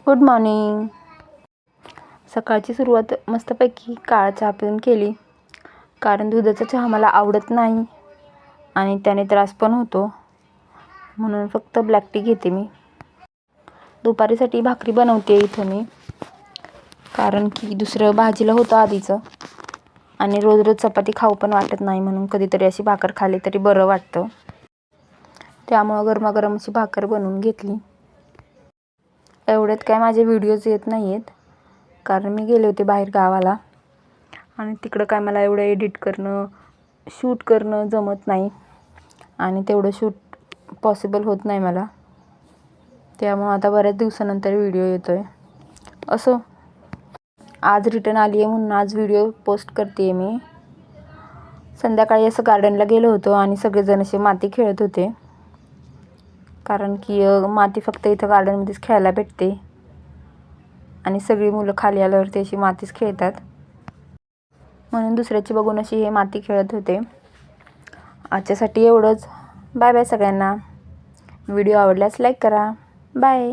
Good morning. सकाळची सुरुवात मस्तपैकी काळा चहा पिऊन केली, कारण दुधाचा चहा मला आवडत नाही आणि त्याने त्रास पण होतो, म्हणून फक्त ब्लॅक टी घेते मी. दुपारीसाठी भाकरी बनवते इथं मी, कारण की दुसरं भाजीला होतं आधीचं आणि रोज रोज चपाती खाऊ पण वाटत नाही, म्हणून कधीतरी अशी भाकर खाल्ली तरी बरं वाटतं. त्यामुळं गरमागरम अशी भाकर बनवून घेतली. एवढ्यात काय माझे व्हिडिओज येत नाही आहेत, कारण मी गेले होते बाहेर गावाला आणि तिकडं काय मला एवढं एडिट करणं, शूट करणं जमत नाही आणि तेवढं शूट पॉसिबल होत नाही मला. त्यामुळं आता बऱ्याच दिवसानंतर व्हिडिओ येतो आहे. असो, आज रिटर्न आली आहे म्हणून आज व्हिडिओ पोस्ट करते आहे मी. संध्याकाळी असं गार्डनला गेलो होतो आणि सगळेजण असे माती खेळत होते, कारण की माती फक्त इथं गार्डनमध्येच खेळायला भेटते आणि सगळी मुलं खाली आल्यावरती अशी मातीच खेळतात, म्हणून दुसऱ्याची बघून अशी हे माती खेळत होते. आजच्यासाठी एवढंच. बाय बाय सगळ्यांना. व्हिडिओ आवडल्यास लाईक करा. बाय.